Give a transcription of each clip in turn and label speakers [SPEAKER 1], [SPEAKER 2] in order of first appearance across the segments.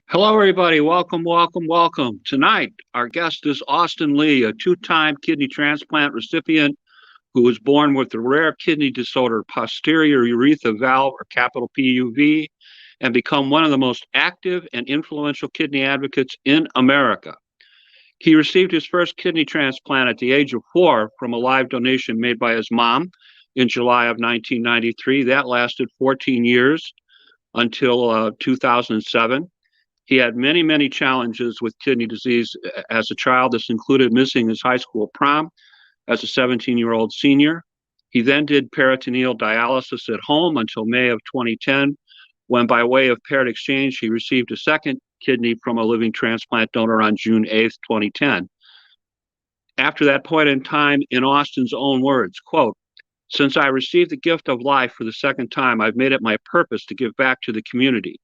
[SPEAKER 1] Hello, everybody. Welcome, welcome, welcome. Tonight, our guest is Austin Lee, a two-time kidney transplant recipient who was born with the rare kidney disorder, posterior urethral valve, or capital PUV, and become one of the most active and influential kidney advocates in America. He received his first kidney transplant at the age of 4 from a live donation made by his mom in July of 1993. That lasted 14 years until 2007. He had many, many challenges with kidney disease as a child. This included missing his high school prom as a 17-year-old senior. He then did peritoneal dialysis at home until May of 2010, when by way of paired exchange, he received a second kidney from a living transplant donor on June 8th, 2010. After that point in time, in Austin's own words, quote, "Since I received the gift of life for the second time, I've made it my purpose to give back to the community.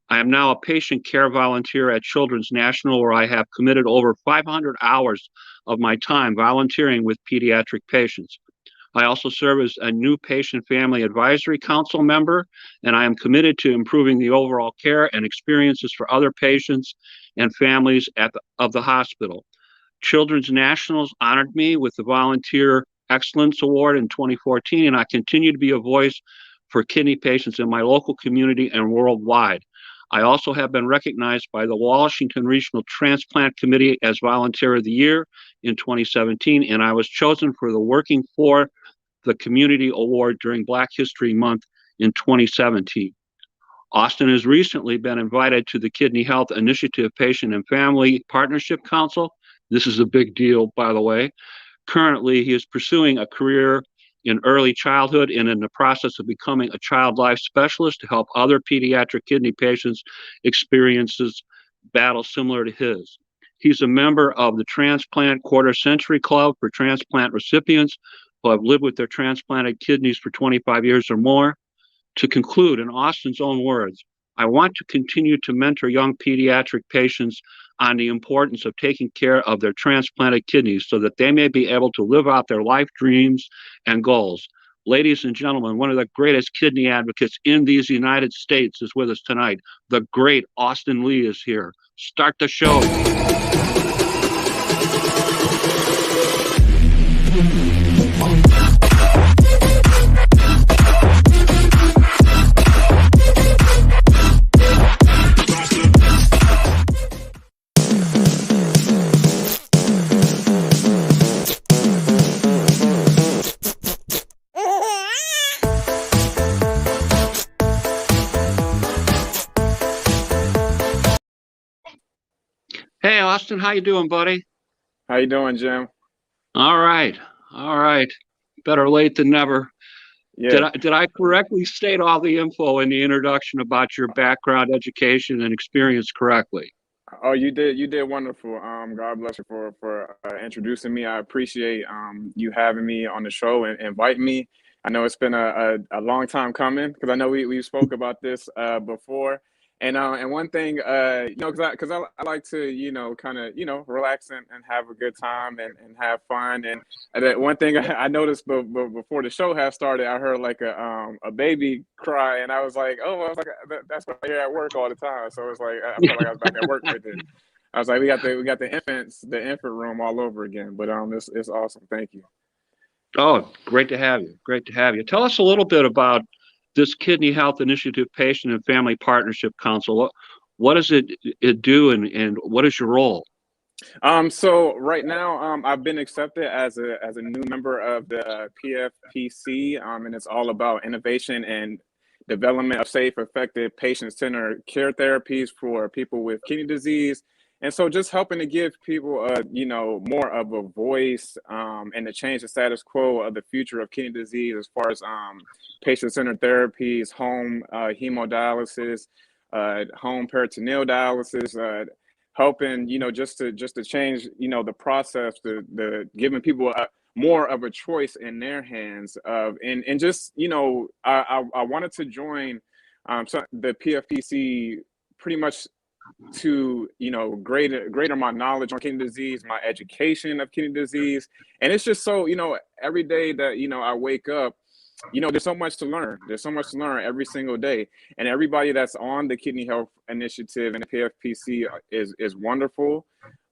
[SPEAKER 1] I am now a patient care volunteer at Children's National, where I have committed over 500 hours of my time volunteering with pediatric patients. I also serve as a new patient family advisory council member, and I am committed to improving the overall care and experiences for other patients and families of the hospital. Children's Nationals honored me with the Volunteer Excellence Award in 2014, and I continue to be a voice for kidney patients in my local community and worldwide. I also have been recognized by the Washington Regional Transplant Committee as Volunteer of the Year in 2017, and I was chosen for the Working for the Community Award during Black History Month in 2017. Austin has recently been invited to the Kidney Health Initiative Patient and Family Partnership Council. This is a big deal, by the way. Currently, he is pursuing a career in early childhood and in the process of becoming a child life specialist to help other pediatric kidney patients experiences battles similar to his. He's a member of the Transplant Quarter Century Club for transplant recipients who have lived with their transplanted kidneys for 25 years or more. To conclude, in Austin's own words, I want to continue to mentor young pediatric patients on the importance of taking care of their transplanted kidneys so that they may be able to live out their life dreams and goals. Ladies and gentlemen, one of the greatest kidney advocates in these United States is with us tonight. The great Austin Lee is here. Start the show. Hey, Austin, how you doing, buddy?
[SPEAKER 2] How you doing, Jim?
[SPEAKER 1] All right, all right. Better late than never. Did
[SPEAKER 2] Yeah.
[SPEAKER 1] I correctly state all the info in the introduction about your background, education, and experience correctly?
[SPEAKER 2] Oh, you did. You did wonderful. God bless you for introducing me. I appreciate you having me on the show and inviting me. I know it's been a long time coming because I know we spoke about this before. And one thing, because I like to kind of relax and have a good time and have fun. And that one thing I noticed before the show had started, I heard like a baby cry, and I was like, oh, I was like, that's what I hear at work all the time. So it's like I felt like I was back at work right there. I was like, we got the infant room all over again. But it's awesome. Thank you.
[SPEAKER 1] Oh, great to have you. Great to have you. Tell us a little bit about this Kidney Health Initiative Patient and Family Partnership Council. What does it do, and what is your role?
[SPEAKER 2] So right now, I've been accepted as a new member of the PFPC, and it's all about innovation and development of safe, effective, patient-centered care therapies for people with kidney disease. And so, just helping to give people, more of a voice, and to change the status quo of the future of kidney disease, as far as patient-centered therapies, home hemodialysis, home peritoneal dialysis. Helping just to change the process, the giving people more of a choice in their hands of and just I wanted to join the PFPC pretty much to greater my knowledge on kidney disease, my education of kidney disease. And it's just so every day that I wake up, there's so much to learn. There's so much to learn every single day. And everybody that's on the Kidney Health Initiative and the PFPC is wonderful.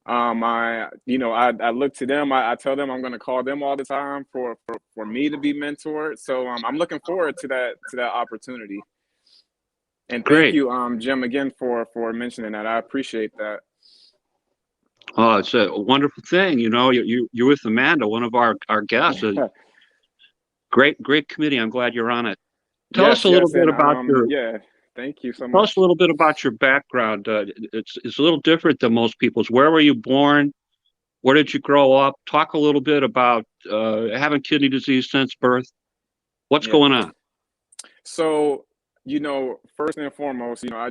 [SPEAKER 2] I look to them. I tell them I'm going to call them all the time for me to be mentored. So I'm looking forward to that opportunity. And thank
[SPEAKER 1] Great.
[SPEAKER 2] you, Jim, again for mentioning that. I appreciate that.
[SPEAKER 1] Oh, it's a wonderful thing. You're with Amanda, one of our guests. Great committee. I'm glad you're on it. Tell us
[SPEAKER 2] Yes,
[SPEAKER 1] a little
[SPEAKER 2] yes,
[SPEAKER 1] bit
[SPEAKER 2] and
[SPEAKER 1] about your
[SPEAKER 2] yeah, thank you so
[SPEAKER 1] Tell us a
[SPEAKER 2] much.
[SPEAKER 1] little bit about your background. It's a little different than most people's. Where were you born? Where did you grow up? Talk a little bit about having kidney disease since birth. What's
[SPEAKER 2] Yeah.
[SPEAKER 1] going on?
[SPEAKER 2] So, first and foremost, I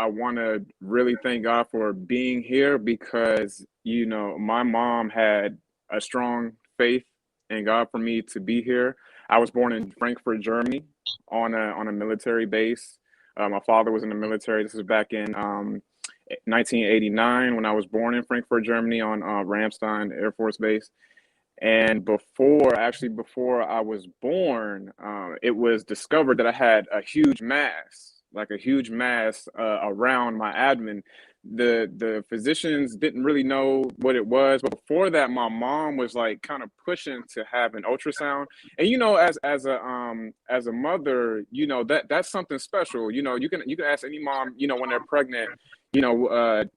[SPEAKER 2] want to really thank God for being here because, my mom had a strong faith in God for me to be here. I was born in Frankfurt, Germany, on a military base. My father was in the military. This was back in 1989 when I was born in Frankfurt, Germany, on Ramstein Air Force Base. And before I was born, it was discovered that I had a huge mass, like a huge mass around my abdomen. The physicians didn't really know what it was, but before that, my mom was like kind of pushing to have an ultrasound. And as a mother, that's something special. You can ask any mom, when they're pregnant,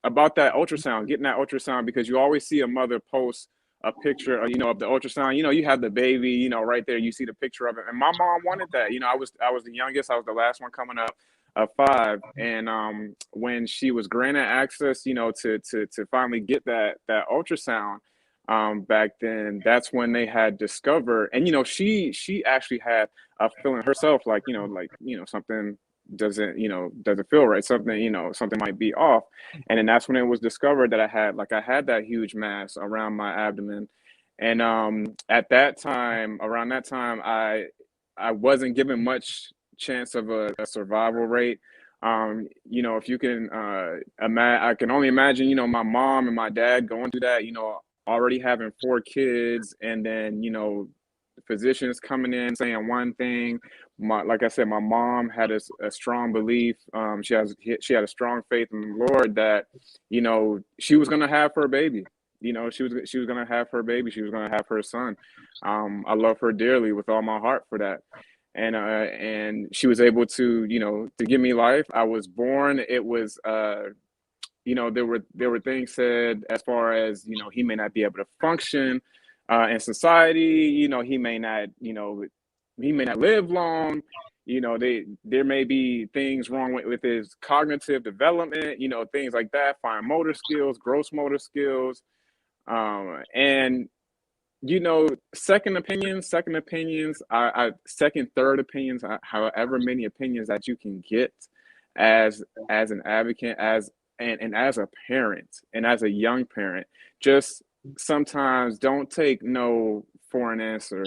[SPEAKER 2] about that ultrasound, getting that ultrasound, because you always see a mother post a picture, of the ultrasound. You have the baby, right there. You see the picture of it. And my mom wanted that. I was the youngest. I was the last one coming up of five. And when she was granted access, to finally get that ultrasound, back then, that's when they had discovered. And she actually had a feeling herself, like something doesn't feel right. Something might be off. And then that's when it was discovered that I had that huge mass around my abdomen. And around that time, I wasn't given much chance of a survival rate. If you can I can only imagine, my mom and my dad going through that, already having four kids, and then physicians coming in saying one thing. Like I said, my mom had a strong belief. She had a strong faith in the Lord that she was gonna have her baby. She was gonna have her baby. She was gonna have her son. I love her dearly with all my heart for that. And she was able to give me life. I was born. It was there were things said as far as he may not be able to function in society. He may not live long. there may be things wrong with his cognitive development, things like that, fine motor skills, gross motor skills, and second opinions, second, third opinions, however many opinions that you can get as an advocate, and as a parent, and as a young parent, just sometimes don't take no for an answer,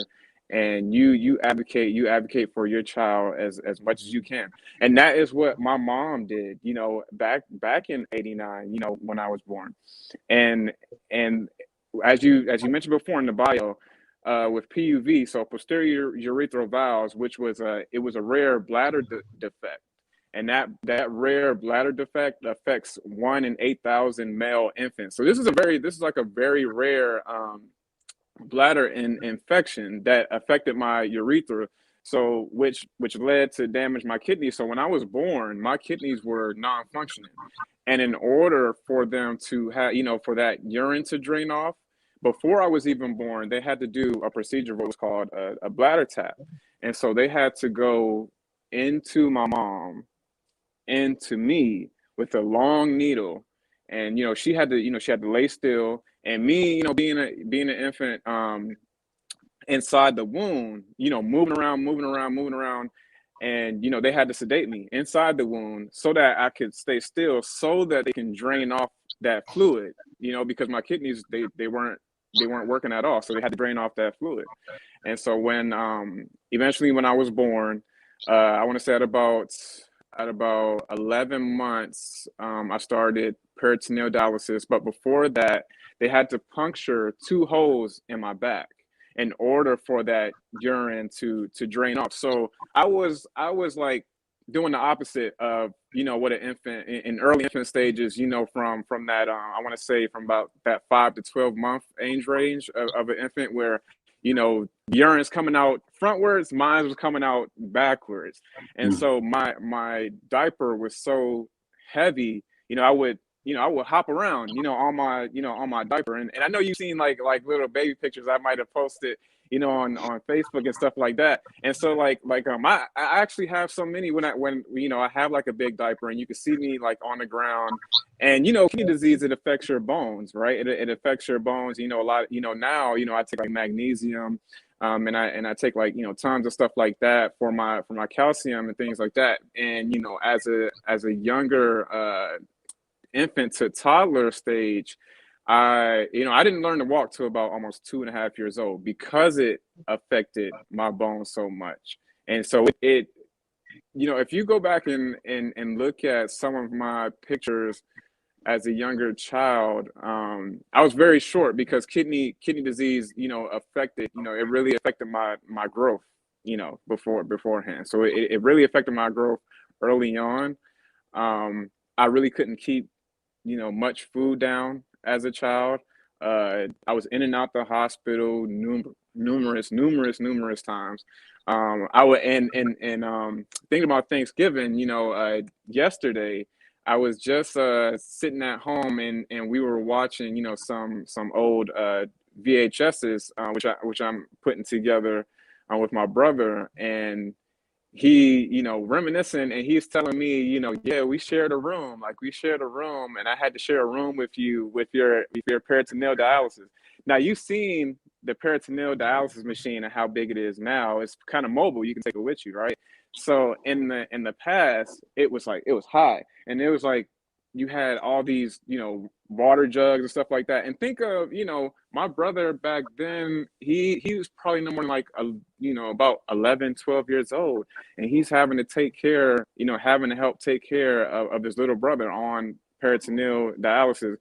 [SPEAKER 2] and you advocate for your child as much as you can. And that is what my mom did, back in '89, when I was born. And as you mentioned before in the bio, with PUV, so posterior urethral valves, which was it was a rare bladder defect, and that rare bladder defect affects 1 in 8,000 male infants. So this is like a very rare bladder infection that affected my urethra. So which led to damage my kidneys. So when I was born, my kidneys were non-functioning, and in order for them to have, for that urine to drain off, before I was even born, they had to do a procedure, what was called a bladder tap. And so they had to go into my mom, into me, with a long needle. And she had to lay still, and me, being an infant, inside the wound, moving around, and they had to sedate me inside the wound so that I could stay still, so that they can drain off that fluid, because my kidneys, they weren't working at all, so they had to drain off that fluid. And so when eventually, when I was born, I want to say at about 11 months, I started peritoneal dialysis. But before that, they had to puncture 2 holes in my back in order for that urine to drain off. So I was like doing the opposite of what an infant in early infant stages, from that, I want to say from about that 5 to 12 month age range of an infant, where urine's coming out frontwards, mine was coming out backwards. And so my diaper was so heavy, I would hop around, on my diaper. And I know you've seen like little baby pictures I might have posted, on Facebook and stuff like that. And so I actually have so many when I have like a big diaper, and you can see me like on the ground. And kidney disease, it affects your bones, right? It affects your bones. A lot. Now I take like magnesium, and I take like tons of stuff like that for my calcium and things like that. And as a younger infant to toddler stage, I didn't learn to walk till about almost 2.5 years old, because it affected my bones so much. And so if you go back and look at some of my pictures as a younger child, I was very short, because kidney disease, affected, it really affected my growth, beforehand. So it really affected my growth early on. I really couldn't keep, much food down as a child. I was in and out the hospital numerous times. I would and thinking about Thanksgiving, yesterday, I was just sitting at home, and we were watching, some old VHSs, which I'm putting together with my brother. And he, reminiscing, and he's telling me, yeah, we shared a room, and I had to share a room with you with your peritoneal dialysis. Now, you've seen the peritoneal dialysis machine and how big it is now. It's kind of mobile. You can take it with you, right? So in the past, it was high, and it was like you had all these, water jugs and stuff like that. And think of, my brother back then, he was probably no more than like about 11, 12 years old, and he's having to help take care of his little brother on peritoneal dialysis,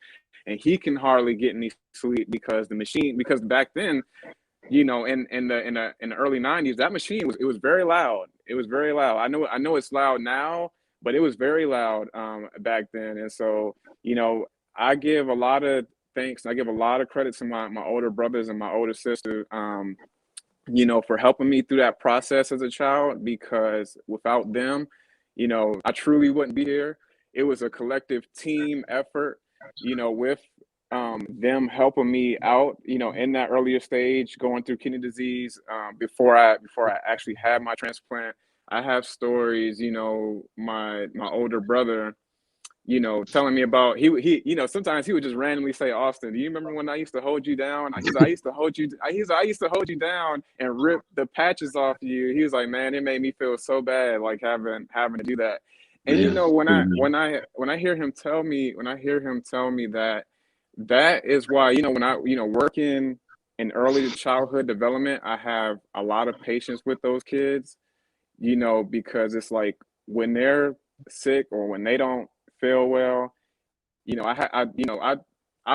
[SPEAKER 2] and he can hardly get any sleep, because back then, in the early '90s, that machine was very loud. It was very loud. I know it's loud now, but it was very loud back then. And so, I give a lot of thanks. I give a lot of credit to my older brothers and my older sister, for helping me through that process as a child, because without them, I truly wouldn't be here. It was a collective team effort, with them helping me out, in that earlier stage, going through kidney disease, before I actually had my transplant. I have stories, my older brother, telling me about sometimes he would just randomly say, Austin, do you remember when I used to hold you down? I used to hold you. I used to hold you down and rip the patches off you. He was like, man, it made me feel so bad, like having to do that. And
[SPEAKER 1] Yeah.
[SPEAKER 2] when I hear him tell me that, that is why when I working in early childhood development, I have a lot of patience with those kids, because it's like when they're sick or when they don't feel well, I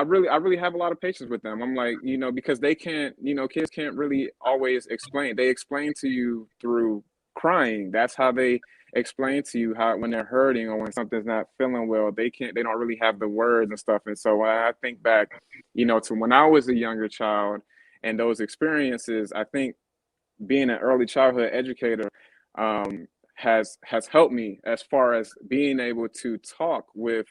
[SPEAKER 2] really have a lot of patience with them. I'm like, because they can't, kids can't really always explain. They explain to you through crying. That's how they explain to you how when they're hurting or when something's not feeling well, they don't really have the words and stuff. And so when I think back, to when I was a younger child and those experiences, I think being an early childhood educator has helped me as far as being able to talk with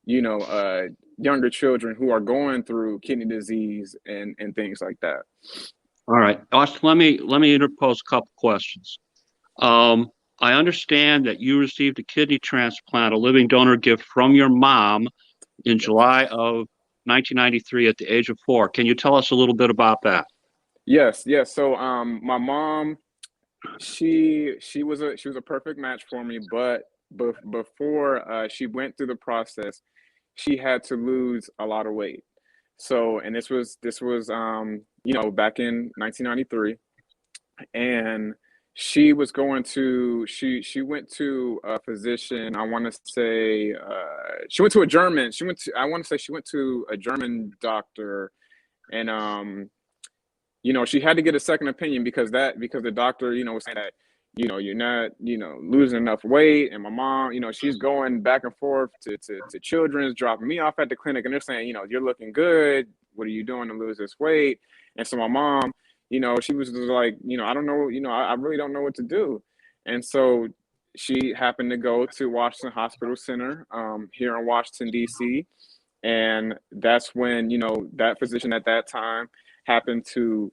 [SPEAKER 2] you know uh, younger children who are going through kidney disease and things like that.
[SPEAKER 1] All right, Austin, let me interpose a couple questions. Um, I understand that you received a kidney transplant, a living donor gift from your mom in
[SPEAKER 2] Yes.
[SPEAKER 1] July of 1993 at the age of 4. Can you tell us a little bit about that?
[SPEAKER 2] Yes. So my mom, she was a perfect match for me, but before she went through the process, she had to lose a lot of weight. So, and this was back in 1993, and she went to a physician. I want to say she went to a German doctor, and she had to get a second opinion because the doctor, was saying that, you're not, losing enough weight. And my mom, she's going back and forth to Children's, dropping me off at the clinic, and they're saying, you're looking good. What are you doing to lose this weight? And so my mom, she was just like, I don't know, I really don't know what to do. And so she happened to go to Washington Hospital Center, here in Washington, D.C. And that's when, that physician at that time happened to,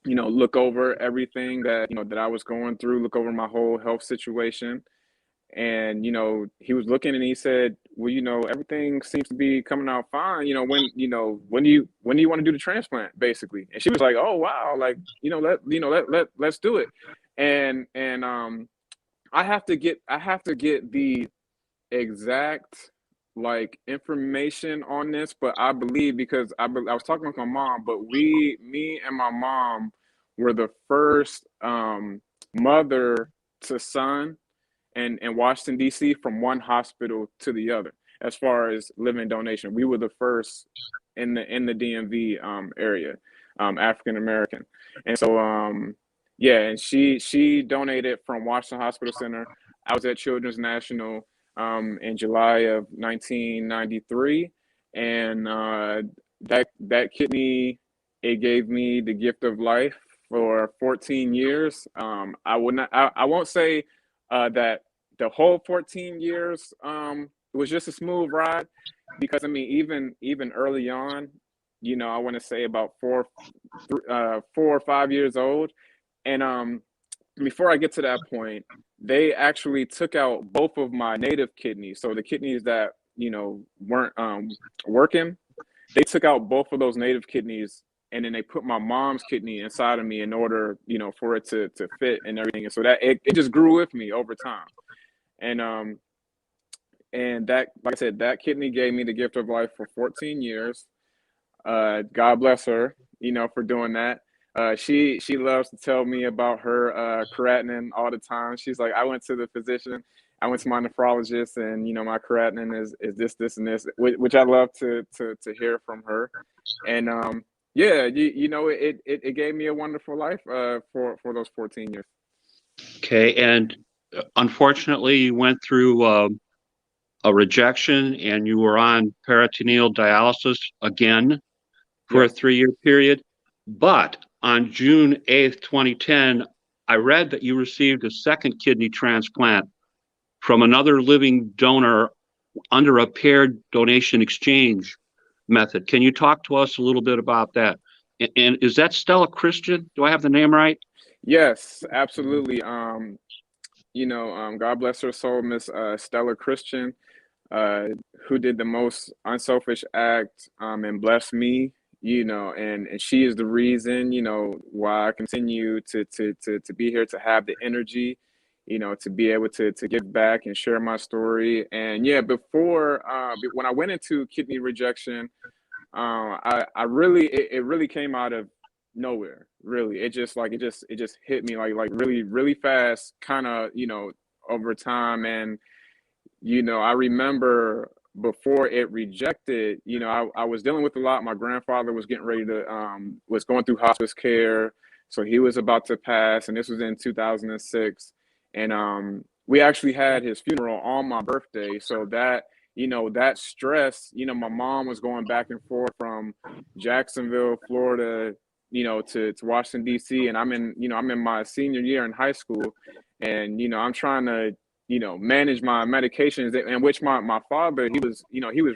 [SPEAKER 2] look over everything that I was going through, look over my whole health situation. And, he was looking and he said, well, everything seems to be coming out fine. When do you want to do the transplant, basically? And she was like, oh, wow. Like, let's do it. And I have to get the exact like information on this, but I believe because I was talking with my mom, but me and my mom were the first mother to son in Washington D.C. from one hospital to the other. As far as living donation, we were the first in the DMV area, African American, and so yeah, and she donated from Washington Hospital Center. I was at Children's National in July of 1993, and that kidney, it gave me the gift of life for 14 years. I won't say that the whole 14 years was just a smooth ride, because I mean even early on, I want to say about 4 or 5 years old, and before I get to that point, they actually took out both of my native kidneys. So the kidneys that, weren't working, they took out both of those native kidneys, and then they put my mom's kidney inside of me in order, for it to fit and everything. And so that it just grew with me over time. And that, like I said, that kidney gave me the gift of life for 14 years. God bless her, for doing that. She loves to tell me about her creatinine all the time. She's like, I went to the physician, I went to my nephrologist, and my creatinine is this and this, which I love to hear from her. And yeah, it gave me a wonderful life for those 14 years.
[SPEAKER 1] Okay, and unfortunately, you went through a rejection and you were on peritoneal dialysis again for a
[SPEAKER 2] Yes.
[SPEAKER 1] 3-year period. But on June 8th, 2010, I read that you received a second kidney transplant from another living donor under a paired donation exchange method. Can you talk to us a little bit about that? And is that Stella Christian? Do I have the name right?
[SPEAKER 2] Yes, absolutely. God bless her soul, Miss Stella Christian, uh, who did the most unselfish act and blessed me, and she is the reason, why I continue to be here, to have the energy, to be able to give back and share my story. And yeah, when I went into kidney rejection, I really, it really came out of nowhere. Really, it just hit me like really really fast, kind of, over time. And I remember before it rejected, I was dealing with a lot. My grandfather was getting ready to was going through hospice care, so he was about to pass, and this was in 2006. And we actually had his funeral on my birthday, so that stress, my mom was going back and forth from Jacksonville, Florida, to Washington D.C., and I'm in my senior year in high school, and I'm trying to manage my medications, in which my father, he was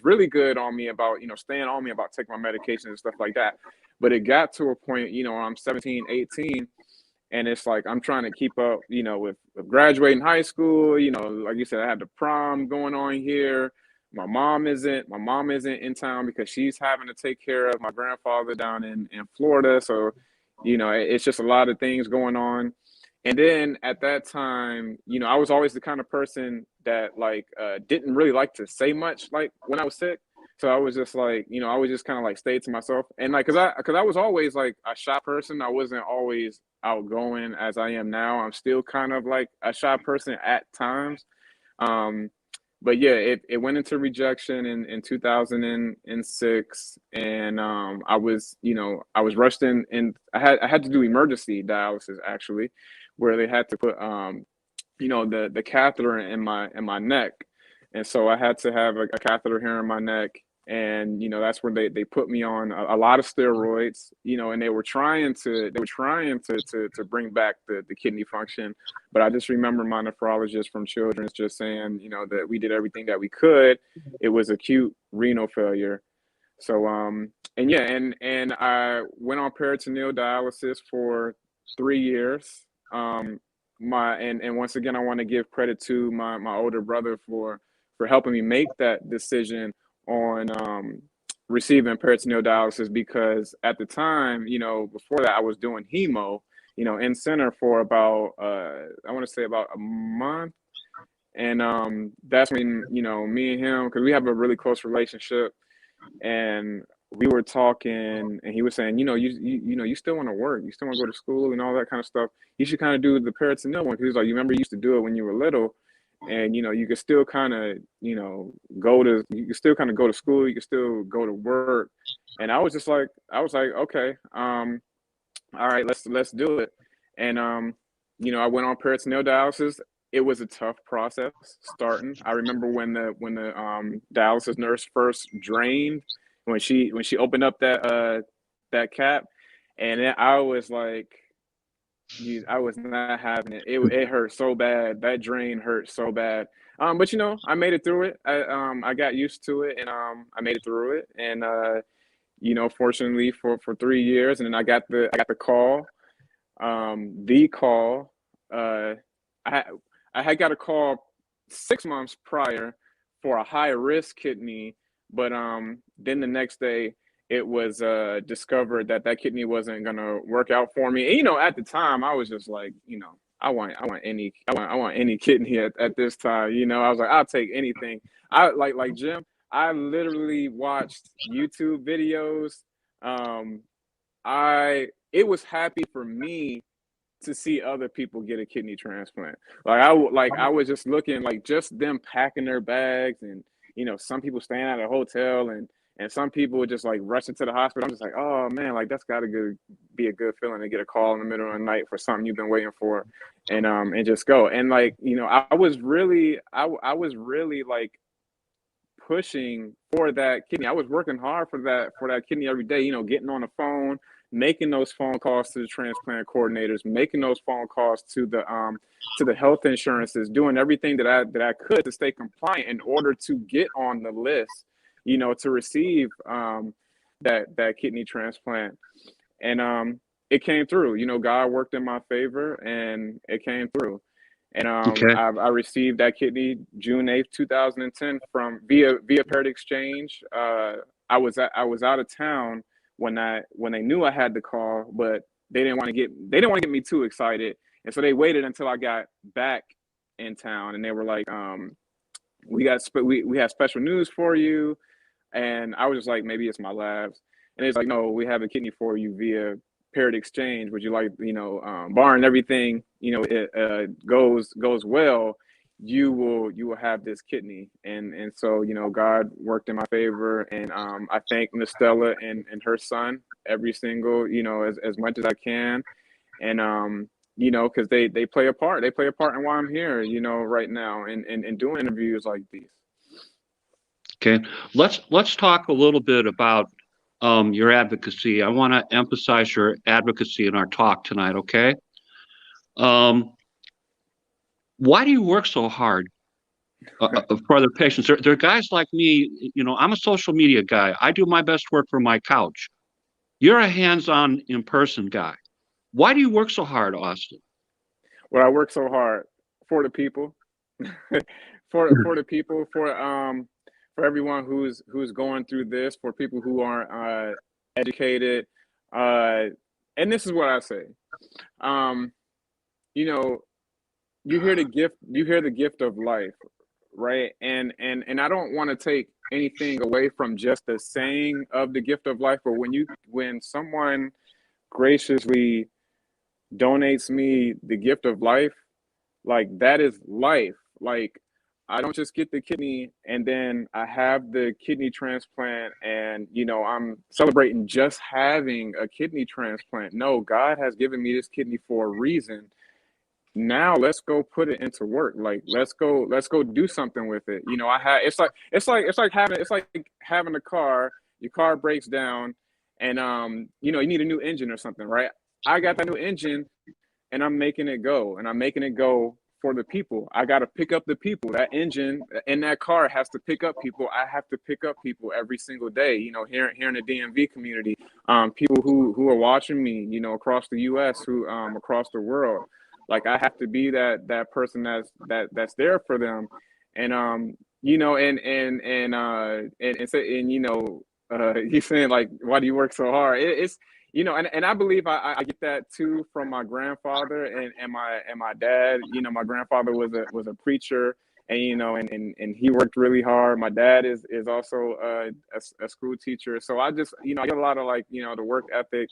[SPEAKER 2] really good on me about, staying on me about taking my medications and stuff like that. But it got to a point, I'm 17, 18, and it's like I'm trying to keep up, with graduating high school. Like you said, I have the prom going on here. My mom isn't in town because she's having to take care of my grandfather down in Florida. So, it's just a lot of things going on. And then at that time, I was always the kind of person that like didn't really like to say much like when I was sick. So I was just like, I was just kind of like stay to myself. And like, cause I was always like a shy person. I wasn't always outgoing as I am now. I'm still kind of like a shy person at times. Um, but yeah, it went into rejection in 2006. And I was rushed in, and I had to do emergency dialysis, actually, where they had to put the catheter in my neck. And so I had to have a catheter here in my neck. And that's where they put me on a lot of steroids, and they were trying to bring back the kidney function. But I just remember my nephrologist from Children's just saying, that we did everything that we could. It was acute renal failure. So and yeah, and I went on peritoneal dialysis for 3 years. And once again, I want to give credit to my older brother for helping me make that decision on receiving peritoneal dialysis, because at the time, before that, I was doing hemo, in center for about I want to say about a month. And that's when, me and him, because we have a really close relationship, and we were talking, and he was saying, you still want to work, you still want to go to school and all that kind of stuff. You should kind of do the peritoneal one, because he's like, you remember you used to do it when you were little, and you could still kind of, you could still kind of go to school, you could still go to work. And I was like, okay, all right, let's do it. And I went on peritoneal dialysis. It was a tough process starting. I remember when the dialysis nurse first drained, when she opened up that cap, and I was like, geez, I was not having it. It hurt so bad. That drain hurt so bad. But I made it through it. I got used to it, and I made it through it. And fortunately for 3 years, and then I got the call. The call. I I had got a call 6 months prior for a high risk kidney, but then the next day it was discovered that that kidney wasn't gonna work out for me. And at the time I was just like, I want any kidney at this time. I was like, I'll take anything. I like Jim. I literally watched YouTube videos. Um, I it was happy for me to see other people get a kidney transplant. I was just looking, like, just them packing their bags, and some people staying at a hotel, and some people just like rushing to the hospital. I'm just like, oh man, like that's gotta be a good feeling to get a call in the middle of the night for something you've been waiting for, and just go. And like, I was really like pushing for that kidney. I was working hard for that kidney every day, getting on the phone, making those phone calls to the transplant coordinators, making those phone calls to the health insurances, doing everything that I could to stay compliant in order to get on the list, to receive that kidney transplant. And it came through. You know, God worked in my favor, and it came through. And
[SPEAKER 1] Okay.
[SPEAKER 2] I received that kidney June 8th, 2010, from via paired exchange. I was out of town when they knew I had the call, but they didn't want to get me too excited, and so they waited until I got back in town, and they were like, we have special news for you. And I was just like, maybe it's my labs. And it's like, no, we have a kidney for you via paired exchange. Would you like, barring everything, it goes well, you will have this kidney. And so, God worked in my favor. And I thank Miss Stella and her son every single, as much as I can. And because they play a part. They play a part in why I'm here, right now, and doing interviews like these.
[SPEAKER 1] Okay. Let's talk a little bit about your advocacy. I want to emphasize your advocacy in our talk tonight. Okay. Why do you work so hard for other patients? There are guys like me. I'm a social media guy. I do my best work from my couch. You're a hands-on, in-person guy. Why do you work so hard, Austin?
[SPEAKER 2] Well, I work so hard for the people, for the people, for everyone who's going through this, for people who aren't educated, uh, and this is what I say. Um, you know, you hear the gift of life, right? And I don't want to take anything away from just the saying of the gift of life, but when someone graciously donates me the gift of life, like that is life. Like I don't just get the kidney and then I have the kidney transplant and I'm celebrating just having a kidney transplant. No, God has given me this kidney for a reason. Now let's go put it into work. Like let's go do something with it. I have it's like having a car. Your car breaks down and you need a new engine or something, right? I got that new engine and I'm making it go, and I'm making it go for the people. I got to pick up the people. That engine in that car has to pick up people. I have to pick up people every single day. Here in the DMV community, people who are watching me, across the U.S., who across the world. Like I have to be that person that's there for them, and he's saying like, why do you work so hard? It's and I believe I get that too from my grandfather and my dad. My grandfather was a preacher, and and he worked really hard. My dad is also a school teacher, so I just I get a lot of like the work ethic,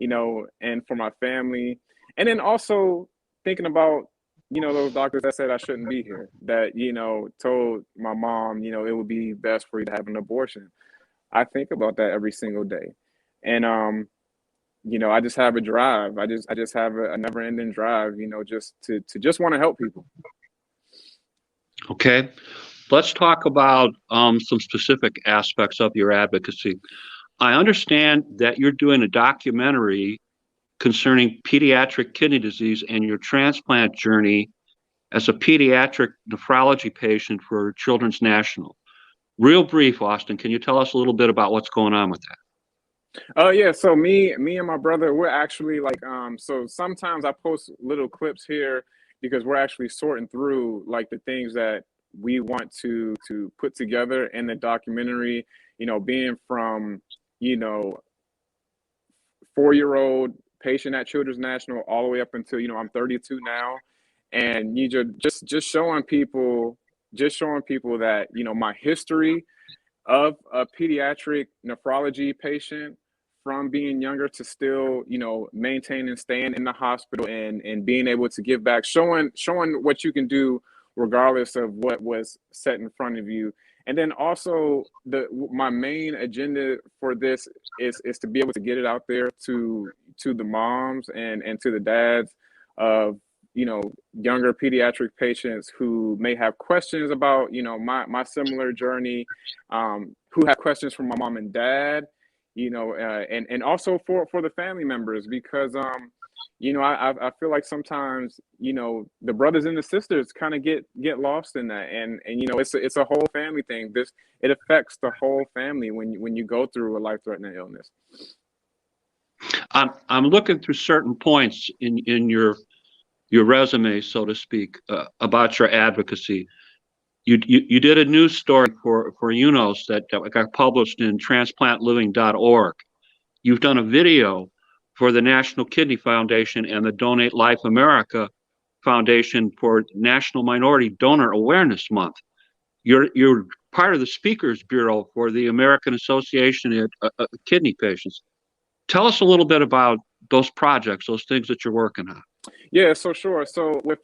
[SPEAKER 2] and for my family, and then also thinking about those doctors that said I shouldn't be here, that told my mom it would be best for you to have an abortion. I think about that every single day, and I just have a drive. I just have a never-ending drive, just to just want to help people.
[SPEAKER 1] Okay. Let's talk about some specific aspects of your advocacy. I understand that you're doing a documentary concerning pediatric kidney disease and your transplant journey as a pediatric nephrology patient for Children's National. Real brief, Austin, can you tell us a little bit about what's going on with that?
[SPEAKER 2] Oh yeah, so me and my brother, we're actually like so sometimes I post little clips here because we're actually sorting through like the things that we want to put together in the documentary, being from, you know, 4-year-old patient at Children's National all the way up until, I'm 32 now. And just showing people that, my history of a pediatric nephrology patient, from being younger to still, maintaining, staying in the hospital and being able to give back, showing what you can do regardless of what was set in front of you. And then also my main agenda for this is to be able to get it out there to the moms and to the dads of, younger pediatric patients who may have questions about, my similar journey, who have questions from my mom and dad, and also for the family members, because I feel like sometimes the brothers and the sisters kind of get lost in that, and it's a whole family thing. It affects the whole family when you go through a life-threatening illness.
[SPEAKER 1] I'm looking through certain points in your resume, so to speak, about your advocacy. You did a news story for UNOS that got published in transplantliving.org. You've done a video for the National Kidney Foundation and the Donate Life America Foundation for National Minority Donor Awareness Month. You're part of the Speakers Bureau for the American Association of Kidney Patients. Tell us a little bit about those projects, those things that you're working on.
[SPEAKER 2] Yeah, so sure. So with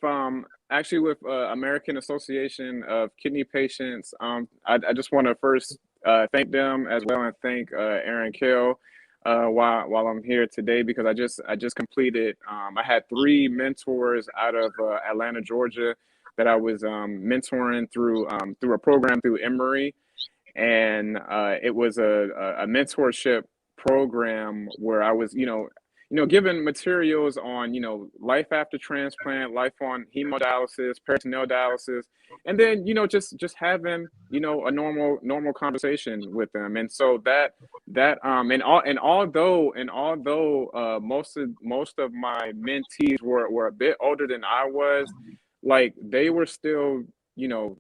[SPEAKER 2] actually with American Association of Kidney Patients, I just want to first thank them as well, and thank Aaron Kell while I'm here today, because I just completed. I had three mentors out of Atlanta, Georgia, that I was mentoring through a program through Emory, and it was a mentorship program where I was, given materials on, life after transplant, life on hemodialysis, peritoneal dialysis, and then, just having, a normal conversation with them. And so and although most of my mentees were a bit older than I was, like they were still,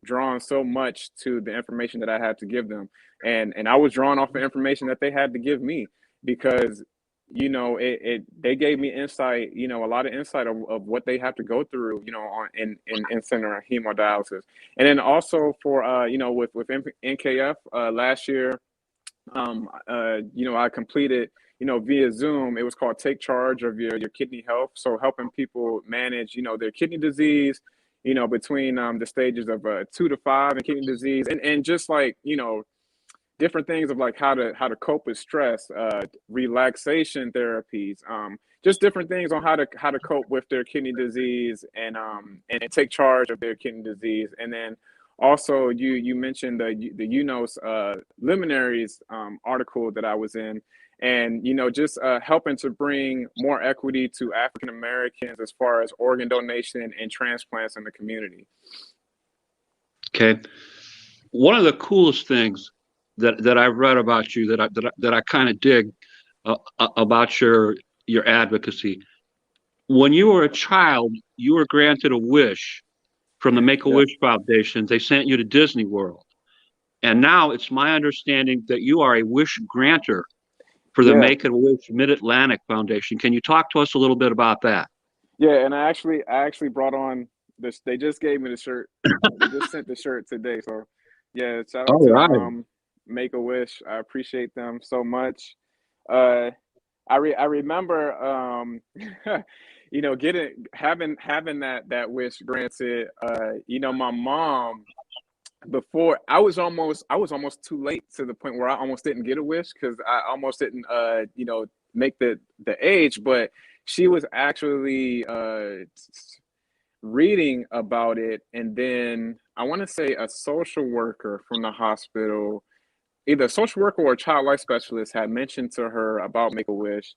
[SPEAKER 2] drawn so much to the information that I had to give them. And I was drawn off the information that they had to give me, because they gave me insight, a lot of insight of what they have to go through, on in center hemodialysis. And then also for with NKF last year, I completed, via Zoom. It was called Take Charge of Your Kidney Health. So helping people manage, their kidney disease, between the stages of 2 to 5 in kidney disease, and just like, different things of like how to cope with stress, relaxation therapies, just different things on how to cope with their kidney disease, and take charge of their kidney disease. And then also you mentioned the UNOS luminaries article that I was in, and just helping to bring more equity to African Americans as far as organ donation and transplants in the community.
[SPEAKER 1] Okay, one of the coolest things that I've read about you that I kind of dig about your advocacy. When you were a child, you were granted a wish from the Make-A-Wish Foundation. They sent you to Disney World, and now it's my understanding that you are a wish granter for the
[SPEAKER 2] Yeah.
[SPEAKER 1] Make-A-Wish Mid-Atlantic Foundation. Can you talk to us a little bit about that?
[SPEAKER 2] Yeah, and I actually brought on this. They just gave me the shirt. They just sent the shirt today. So yeah, shout out
[SPEAKER 1] All
[SPEAKER 2] to
[SPEAKER 1] right.
[SPEAKER 2] Make-A-Wish. I appreciate them so much. I remember having that wish granted. My mom, before I was almost too late, to the point where I almost didn't get a wish, because I almost didn't make the age. But she was actually reading about it, and then I want to say a social worker from the hospital, either a social worker or a child life specialist, had mentioned to her about Make-A-Wish.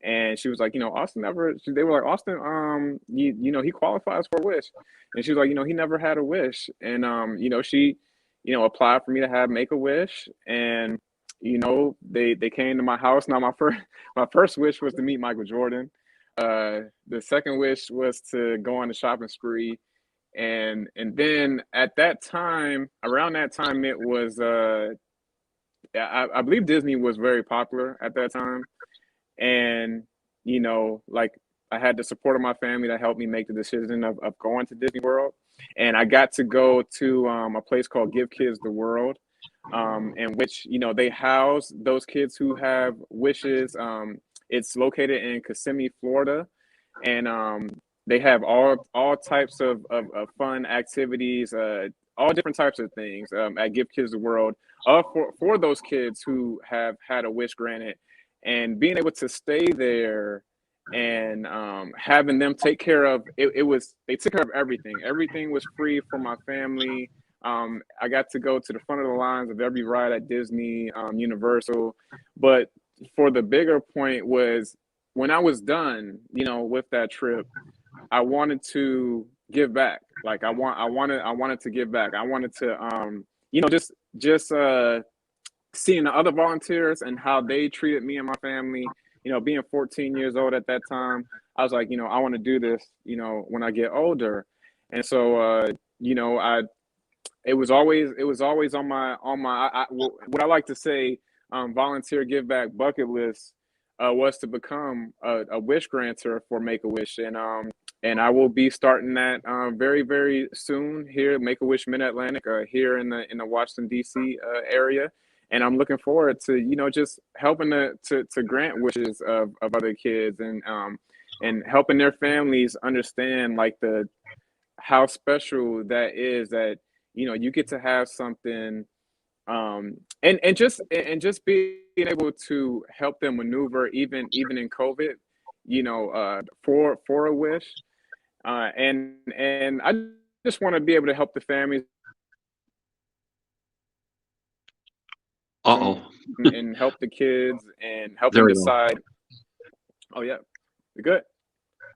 [SPEAKER 2] And she was like, Austin never, they were like, Austin, he qualifies for a wish. And she was like, he never had a wish. And, she, applied for me to have Make-A-Wish. And, they came to my house. Now, my first wish was to meet Michael Jordan. The second wish was to go on a shopping spree. And then at that time, around that time, it was, I believe Disney was very popular at that time. And, like, I had the support of my family that helped me make the decision of going to Disney World. And I got to go to a place called Give Kids the World, in which, they house those kids who have wishes. It's located in Kissimmee, Florida. And they have all types of fun activities, all different types of things at Give Kids the World, for those kids who have had a wish granted. And being able to stay there, and having them take care of it, they took care of everything. Everything was free for my family. I got to go to the front of the lines of every ride at Disney, Universal. But for the bigger point was, when I was done, with that trip, I wanted to give back. Like I wanted to give back. I wanted to, just seeing the other volunteers and how they treated me and my family, being 14 years old at that time, I was like, I want to do this, when I get older. And so, I it was always on my what I like to say, volunteer give back bucket list, was to become a wish granter for Make a Wish, and I will be starting that very very soon here at Make a Wish Mid Atlantic, here in the Washington D.C. Area, and I'm looking forward to just helping to grant wishes of other kids, and helping their families understand like the how special that is, that you get to have something, and just being able to help them maneuver even in COVID, for a wish, and I just want to be able to help the families and,
[SPEAKER 1] Uh-oh.
[SPEAKER 2] and help the kids and help
[SPEAKER 1] There
[SPEAKER 2] them
[SPEAKER 1] we go.
[SPEAKER 2] decide. Oh yeah, you're good.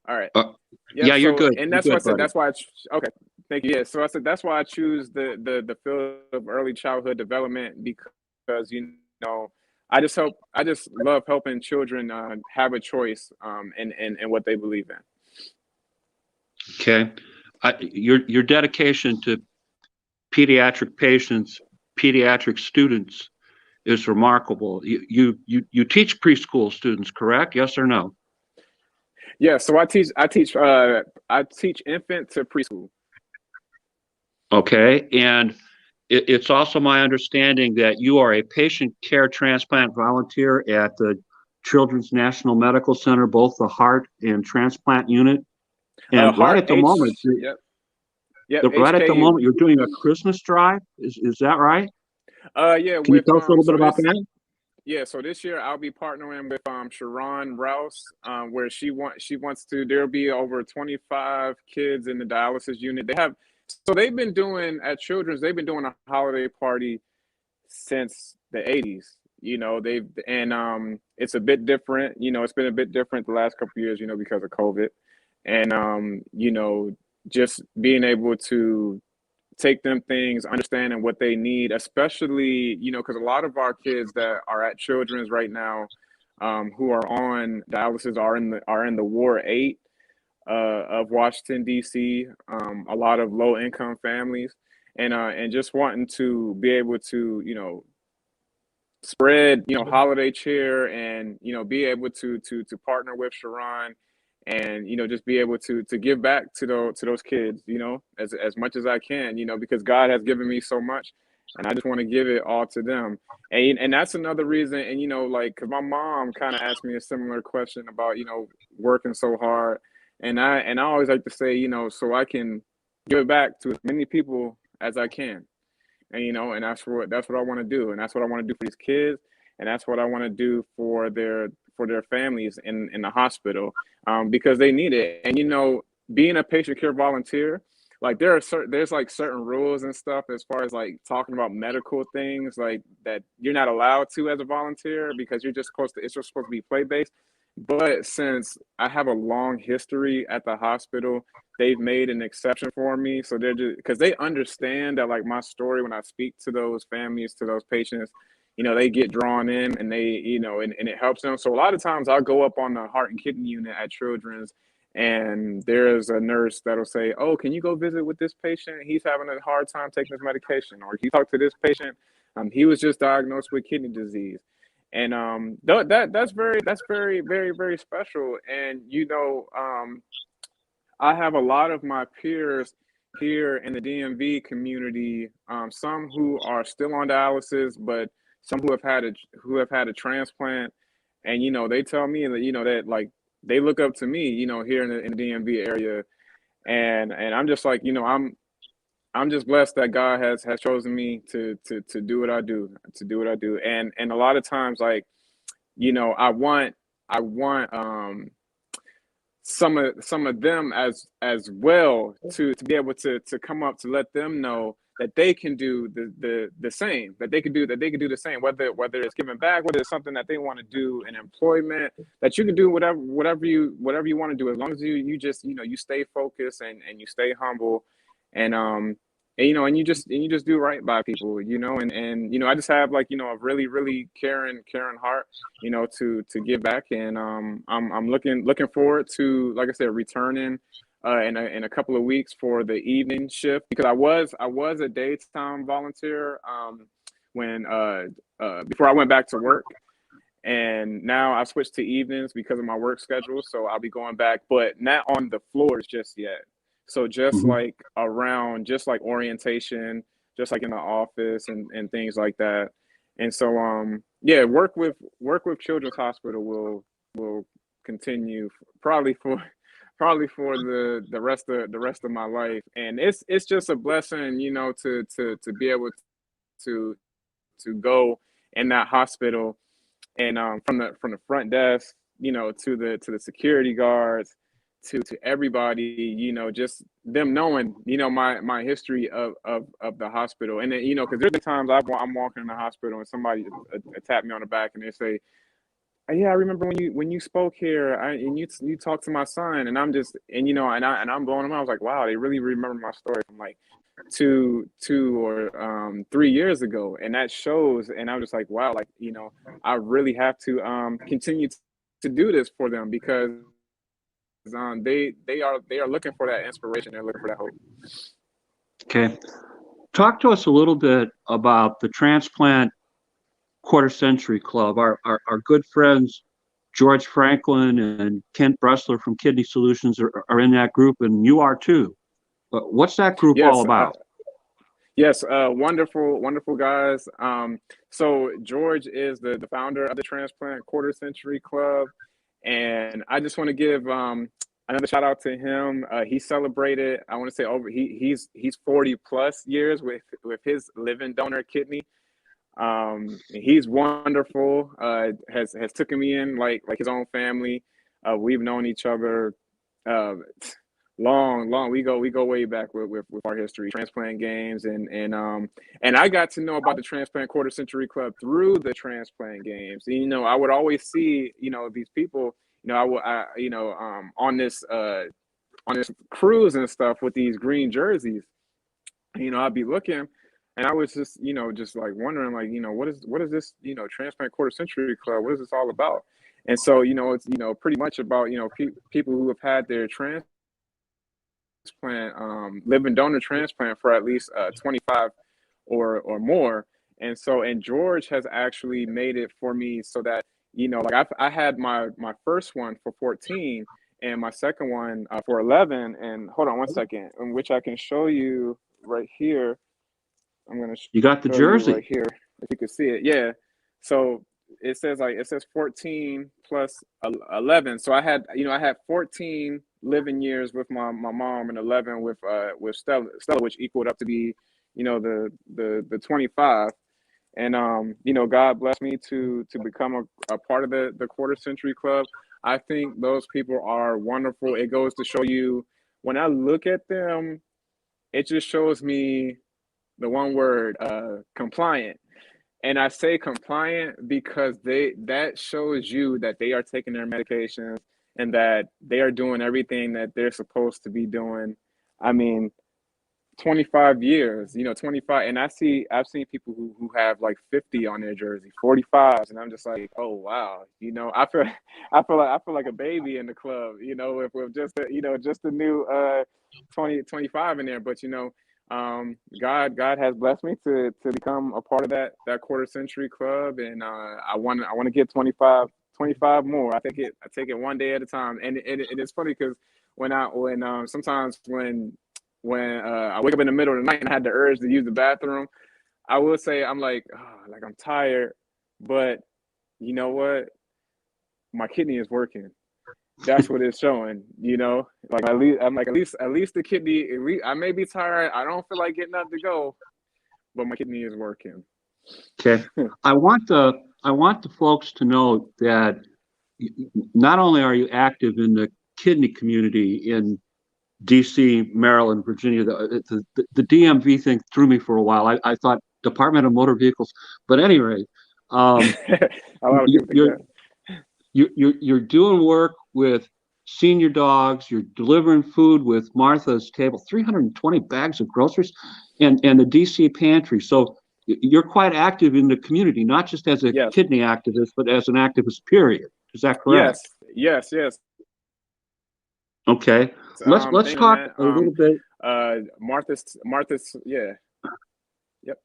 [SPEAKER 2] All right.
[SPEAKER 1] Uh,
[SPEAKER 2] Yep.
[SPEAKER 1] yeah, you're
[SPEAKER 2] So,
[SPEAKER 1] good.
[SPEAKER 2] and
[SPEAKER 1] You're
[SPEAKER 2] that's why I
[SPEAKER 1] good,
[SPEAKER 2] said
[SPEAKER 1] buddy.
[SPEAKER 2] that's why okay. Thank you. Yeah. So I said that's why I choose the field of early childhood development, because know I just love helping children have a choice, in what they believe in.
[SPEAKER 1] Okay. Your dedication to pediatric patients, pediatric students is remarkable. You teach preschool students, correct? Yes or no?
[SPEAKER 2] Yeah. So I teach infant to preschool.
[SPEAKER 1] Okay. And it's also my understanding that you are a patient care transplant volunteer at the Children's National Medical Center, both the heart and transplant unit. And right
[SPEAKER 2] Heart
[SPEAKER 1] at the moment,
[SPEAKER 2] H. Yep. Yep.
[SPEAKER 1] right at the
[SPEAKER 2] HKU.
[SPEAKER 1] moment, you're doing a Christmas drive. Is that right?
[SPEAKER 2] Yeah.
[SPEAKER 1] Can you
[SPEAKER 2] With
[SPEAKER 1] tell us a little bit
[SPEAKER 2] so
[SPEAKER 1] about
[SPEAKER 2] this
[SPEAKER 1] that?
[SPEAKER 2] Yeah, so this year I'll be partnering with Sharon Rouse, where she wants to. There'll be over 25 kids in the dialysis unit. They've been doing at Children's. They've been doing a holiday party since the 80s. They've and It's a bit different. It's been a bit different the last couple of years. Because of COVID, and just being able to take them things, understanding what they need, especially, because a lot of our kids that are at Children's right now, who are on dialysis, are in the Ward 8 of Washington D.C. A lot of low income families, and just wanting to be able to spread holiday cheer, and be able to partner with Sharon, and just be able to give back to those kids, as much as I can, because God has given me so much, and I just want to give it all to them. And that's another reason. And like, because my mom kind of asked me a similar question about working so hard, and I always like to say, so I can give it back to as many people as I can, and that's what I want to do, and that's what I want to do for these kids, and that's what I want to do for their families in the hospital, because they need it. And being a patient care volunteer, like there's like certain rules and stuff as far as like talking about medical things like that you're not allowed to as a volunteer, because it's just supposed to be play based. But since I have a long history at the hospital, they've made an exception for me. So they're just because they understand that, like, my story, when I speak to those families, to those patients, they get drawn in, and and it helps them. So a lot of times I'll go up on the heart and kidney unit at Children's, and there's a nurse that'll say, "Oh, can you go visit with this patient? He's having a hard time taking his medication." Or, "Can you talk to this patient? He was just diagnosed with kidney disease." And that's very very very special. And I have a lot of my peers here in the DMV community, some who are still on dialysis, but some who have had a transplant, and they tell me that that, like, they look up to me, here in the DMV area, and I'm just like, I'm just blessed that God has chosen me to do what I do, and a lot of times, like, I want some of them as well to be able to come up, to let them know that they can do the same, that they can do the same, whether it's giving back, whether it's something that they want to do in employment, that you can do whatever you want to do, as long as you just you stay focused, and you stay humble, and and you just do right by people, and I just have like, a really, really caring heart, to give back. And I'm looking forward to, like I said, returning in a couple of weeks for the evening shift, because I was a daytime volunteer when before I went back to work. And now I've switched to evenings because of my work schedule. So I'll be going back, but not on the floors just yet. So just
[SPEAKER 1] Mhm.
[SPEAKER 2] like around, just like orientation, just like in the office and things like that. And so yeah, work with Children's Hospital will continue probably for probably for the rest of my life. And it's just a blessing, to be able to go in that hospital, and from the front desk, to the security guards, to everybody, just them knowing, my history of the hospital. And then, because there's been times I'm walking in the hospital and somebody tap me on the back and they say, yeah, I remember when you spoke here, and you talked to my son. And I'm just, and I'm blowing them out. I was like, wow, they really remember my story from like two or 3 years ago. And that shows. And I'm just like, wow, like, I really have to continue to do this for them, because they are looking for that inspiration. They're looking for that hope.
[SPEAKER 1] Okay. Talk to us a little bit about the Transplant Quarter Century Club. Our good friends George Franklin and Kent Bressler from Kidney Solutions are in that group, and you are too. But what's that group all
[SPEAKER 2] Yes,
[SPEAKER 1] about?
[SPEAKER 2] yes, wonderful, wonderful guys. So George is the founder of the Transplant Quarter Century Club, and I just want to give another shout out to him. He celebrated, I want to say, over he's 40 plus years with his living donor kidney. He's wonderful. Has taken me in like his own family. We've known each other uh, long. We go way back with our history, transplant games, and I got to know about the Transplant Quarter Century Club through the transplant games. And, I would always see, these people, on this cruise and stuff with these green jerseys. I'd be looking, and I was just, just like wondering, like, what is this, Transplant Quarter Century Club? What is this all about? And so, it's, pretty much about, people who have had their transplant, living donor transplant for at least 25 or more. And so, and George has actually made it for me so that, like I had my first one for 14 and my second one for 11. And hold on one second, in which I can show you right here. I'm gonna
[SPEAKER 1] You got the
[SPEAKER 2] show you right
[SPEAKER 1] jersey.
[SPEAKER 2] here if you can see it. Yeah. So it says 14 plus 11. So I had 14 living years with my mom, and 11 with Stella, which equaled up to be, the 25. And God blessed me to become a part of the Quarter Century Club. I think those people are wonderful. It goes to show you, when I look at them, it just shows me the one word, compliant. And I say compliant because that shows you that they are taking their medications and that they are doing everything that they're supposed to be doing. I mean, 25 years, 25. And I've seen people who have like 50 on their jersey, 45s. And I'm just like, oh, wow. I feel like a baby in the club, with just a new 25 in there. But, God has blessed me to become a part of that Quarter Century Club. And I want to get 25 more. I take it one day at a time. And it is funny because when sometimes when I wake up in the middle of the night and I had the urge to use the bathroom, I will say, I'm like, oh, like, I'm tired, but you know what? My kidney is working. That's what it's showing. Like, at least I'm like, at least the kidney. I may be tired. I don't feel like getting up to go, but my kidney is working.
[SPEAKER 1] Okay. I want the folks to know that not only are you active in the kidney community in DC, Maryland, Virginia, the DMV thing threw me for a while. I thought Department of Motor Vehicles, but at any rate,
[SPEAKER 2] A lot of
[SPEAKER 1] you,
[SPEAKER 2] people think
[SPEAKER 1] you're
[SPEAKER 2] that.
[SPEAKER 1] you're doing work with senior dogs, you're delivering food with Martha's Table, 320 bags of groceries, and the DC pantry. So you're quite active in the community, not just as a
[SPEAKER 2] Yes,
[SPEAKER 1] kidney activist, but as an activist, period. Is that correct?
[SPEAKER 2] yes, yes.
[SPEAKER 1] Okay. Let's
[SPEAKER 2] Thank you on
[SPEAKER 1] talk
[SPEAKER 2] that.
[SPEAKER 1] a little bit.
[SPEAKER 2] Martha's, yeah, yep.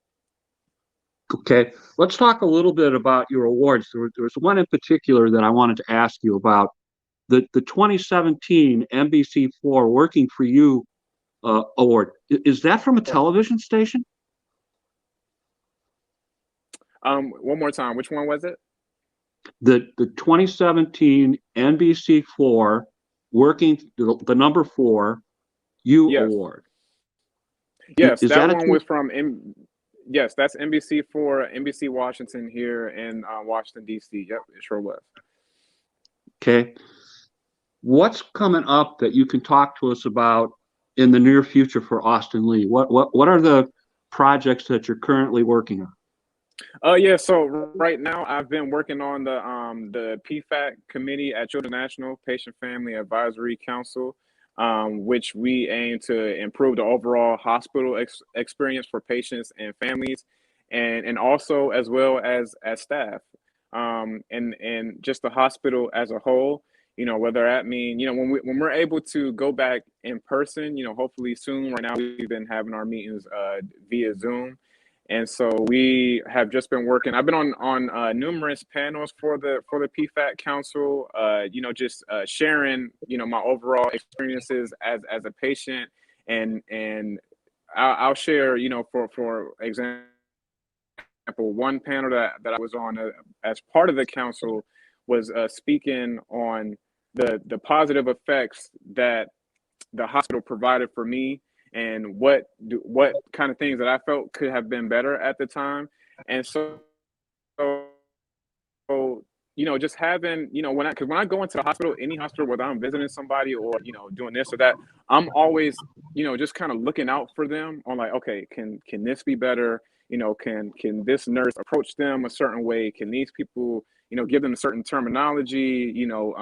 [SPEAKER 1] Okay, let's talk a little bit about your awards. There was one in particular that I wanted to ask you about. The 2017 NBC4 Working for You award. Is that from a television station?
[SPEAKER 2] One more time. Which one was it?
[SPEAKER 1] The 2017 NBC4 Working the number 4 You
[SPEAKER 2] Yes,
[SPEAKER 1] award.
[SPEAKER 2] yes.
[SPEAKER 1] Is
[SPEAKER 2] That
[SPEAKER 1] that a
[SPEAKER 2] one was from Yes, that's NBC for NBC Washington here in Washington D.C. Yep, it sure was.
[SPEAKER 1] okay? What's coming up that you can talk to us about in the near future for Austin Lee? What are the projects that you're currently working on?
[SPEAKER 2] Yeah, so right now I've been working on the PFAC committee at Children's National Patient Family Advisory Council, which we aim to improve the overall hospital experience for patients and families, and also as well as staff, and just the hospital as a whole. You know, whether that mean, you know, when we're able to go back in person, you know, hopefully soon. Right now we've been having our meetings via Zoom, and so we have just been working. I've been on numerous panels for the PFAC Council. You know, just sharing, you know, my overall experiences as a patient, and I'll share, you know, for example, one panel that I was on as part of the council was speaking on the positive effects that the hospital provided for me, and what kind of things that I felt could have been better at the time. And so, you know, just having, you know, because when I go into the hospital, any hospital, whether I'm visiting somebody or, you know, doing this or that, I'm always, you know, just kind of looking out for them on, like, okay, can this be better? You know, can this nurse approach them a certain way? Can these people, you know, give them a certain terminology? You know,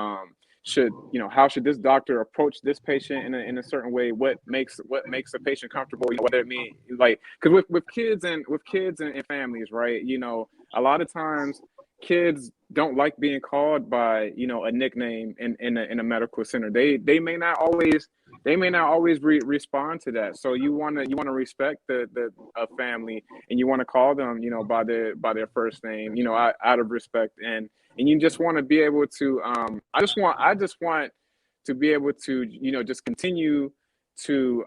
[SPEAKER 2] you know, how should this doctor approach this patient in a certain way? What makes a patient comfortable? You know, whether it mean, like, because with kids and families, right? You know, a lot of times kids don't like being called by, you know, a nickname in a medical center. They may not always respond to that. So you want to respect the family, and you want to call them, you know, by their first name, you know, out of respect, and you just want to be able to, I just want to be able to, you know, just continue to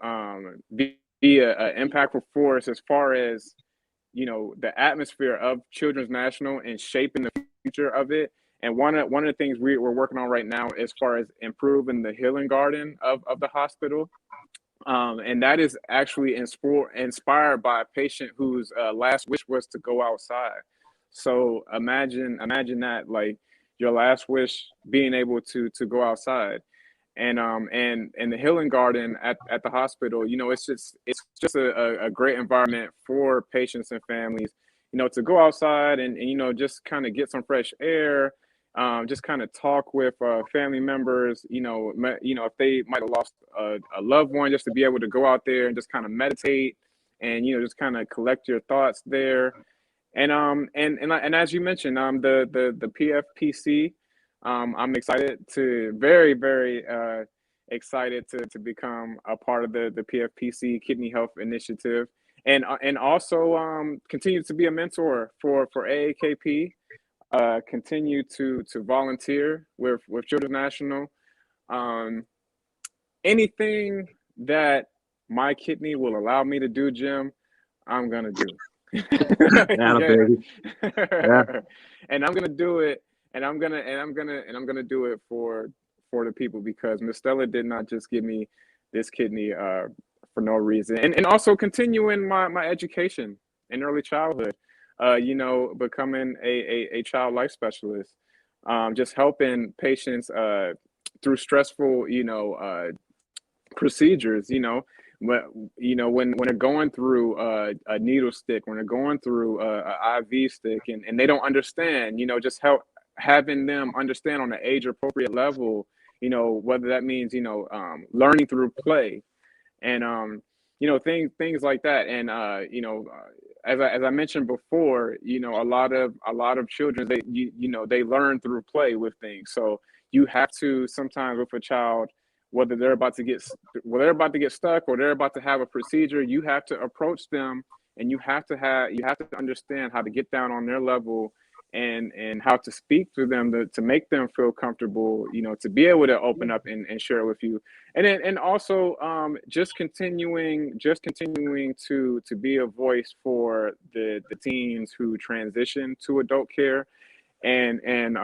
[SPEAKER 2] be a impactful force as far as, you know, the atmosphere of Children's National and shaping the future of it. And one of the things we're working on right now, as far as improving the healing garden of the hospital, and that is actually inspired by a patient whose last wish was to go outside. So imagine that, like, your last wish being able to go outside. And the healing garden at the hospital, you know, it's just a great environment for patients and families, you know, to go outside and you know, just kind of get some fresh air, just kind of talk with family members, you know, if they might have lost a loved one, just to be able to go out there and just kind of meditate, and you know, just kind of collect your thoughts there. And as you mentioned, the PFPC, I'm excited to very excited to become a part of the PFPC Kidney Health Initiative, and also continue to be a mentor for AAKP. Continue to volunteer with Children's National. Um, Anything that my kidney will allow me to do, Jim, I'm gonna do.
[SPEAKER 1] Atta
[SPEAKER 2] Yeah.
[SPEAKER 1] baby. Yeah.
[SPEAKER 2] And I'm gonna do it, and I'm gonna do it for the people, because Miss Stella did not just give me this kidney for no reason. And also continuing my education in early childhood, you know, becoming a child life specialist, just helping patients through stressful, you know, procedures, you know, when they're going through a needle stick, when they're going through a IV stick, and they don't understand, you know, just help having them understand on an age appropriate level, whether that means, learning through play and, things like that. And, as I mentioned before, a lot of children, they learn through play with things. So you have to sometimes with a child, whether they're about to get stuck or they're about to have a procedure, you have to approach them, and you have to understand how to get down on their level, and how to speak to them to make them feel comfortable, to be able to open up and share with you. And also, just continuing to be a voice for the teens who transition to adult care. And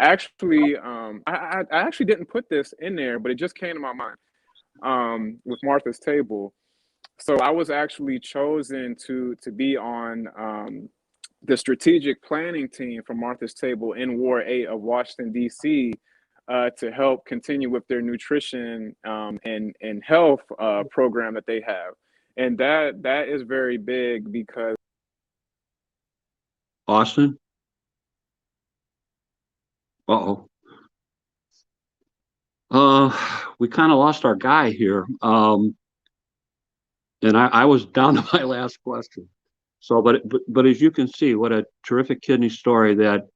[SPEAKER 2] actually, I actually didn't put this in there, but it just came to my mind, with Martha's Table. So I was actually chosen to be on, the strategic planning team for Martha's Table in Ward 8 of Washington, D.C., to help continue with their nutrition, and health, program that they have. And that is very big because
[SPEAKER 1] Austin? Uh-oh. We kind of lost our guy here. And I was down to my last question. So, but as you can see, what a terrific kidney story that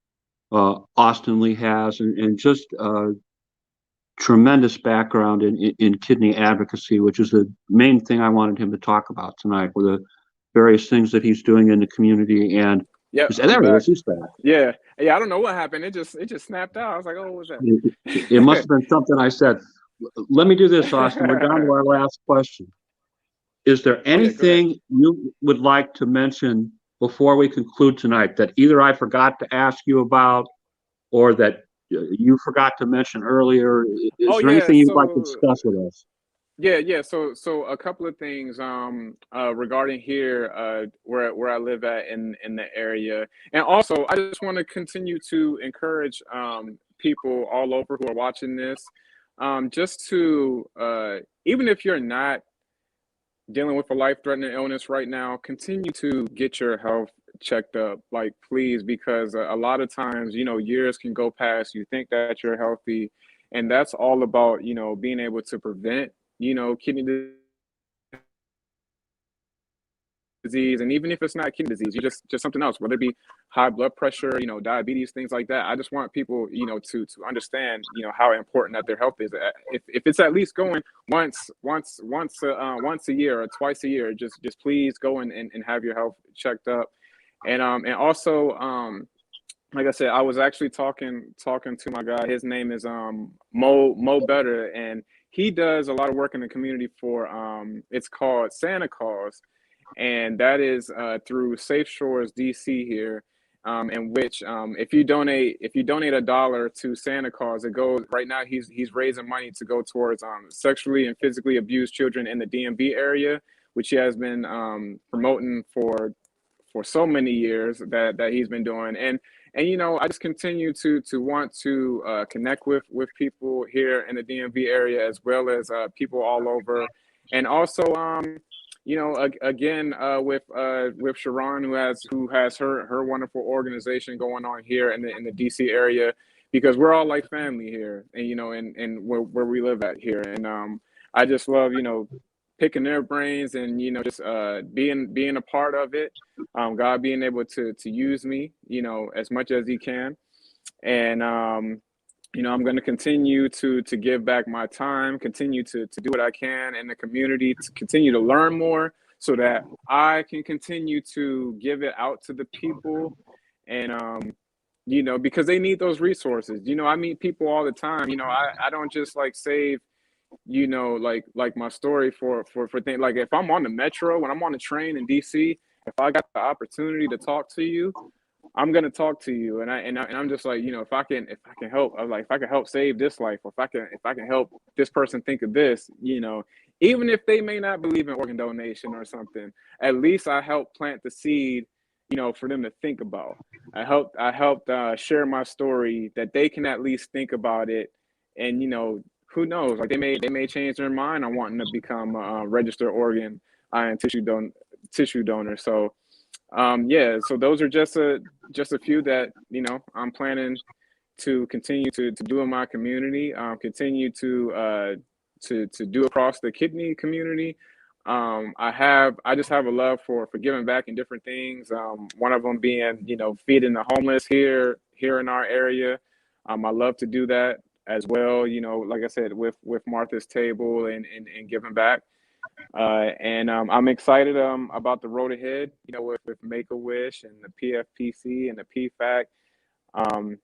[SPEAKER 1] Austin Lee has, and just tremendous background in kidney advocacy, which is the main thing I wanted him to talk about tonight, with the various things that he's doing in the community. And
[SPEAKER 2] yep, I'm
[SPEAKER 1] there he
[SPEAKER 2] back.
[SPEAKER 1] is, he's back.
[SPEAKER 2] Yeah, yeah. I don't know what happened. It just snapped out. I was like, oh, what was that?
[SPEAKER 1] It must have been something I said. Let me do this, Austin. We're down to our last question. Is there
[SPEAKER 2] Oh yeah, go ahead.
[SPEAKER 1] anything you would like to mention before we conclude tonight that either I forgot to ask you about, or that you forgot to mention earlier? Is
[SPEAKER 2] Oh
[SPEAKER 1] there
[SPEAKER 2] yeah,
[SPEAKER 1] anything you'd like to
[SPEAKER 2] so
[SPEAKER 1] discuss with us?
[SPEAKER 2] yeah. So a couple of things, regarding here, where I live at in the area. And also I just want to continue to encourage, people all over who are watching this, just to, even if you're not dealing with a life-threatening illness right now, continue to get your health checked up, like, please, because a lot of times, years can go past, you think that you're healthy, and that's all about, being able to prevent, kidney disease. And even if it's not kidney disease, you just something else, whether it be high blood pressure, diabetes, things like that. I just want people, to understand, how important that their health is. If it's at least going once a year or twice a year, just please go and have your health checked up. And also, like I said, I was actually talking to my guy. His name is, Mo Better, and he does a lot of work in the community for, it's called Santa Claus, and that is, through Safe Shores DC here, in which, if you donate $1 to Santa Claus, it goes right now. He's raising money to go towards, sexually and physically abused children in the DMV area, which he has been, promoting for so many years that he's been doing. And I just continue to want to, connect with people here in the DMV area, as well as, people all over. And also, again, with Sharon, who has her wonderful organization going on here in the DC area, because we're all like family here, and and where we live at here. And, I just love, picking their brains, and just, being a part of it. God being able to use me, as much as He can. And, I'm going to continue to give back my time, continue to do what I can in the community, to continue to learn more, so that I can continue to give it out to the people. And, because they need those resources. I meet people all the time. I don't just like save, like my story for things. Like, if I'm on the metro, when I'm on the train in DC, if I got the opportunity to talk to you, I'm gonna talk to you. And I'm just like, if I can help, I'm like, if I can help save this life, or if I can help this person think of this, even if they may not believe in organ donation or something, at least I helped plant the seed, for them to think about. I helped share my story, that they can at least think about it. And, who knows, like, they may change their mind on wanting to become a registered organ, and tissue donor. So, yeah, so those are just a few that, I'm planning to continue to do in my community, continue to do across the kidney community. I just have a love for giving back in different things. One of them being, feeding the homeless here in our area. I love to do that as well. Like I said, with Martha's Table and giving back. And I'm excited about the road ahead. With Make a Wish and the PFPC and the PFAC. I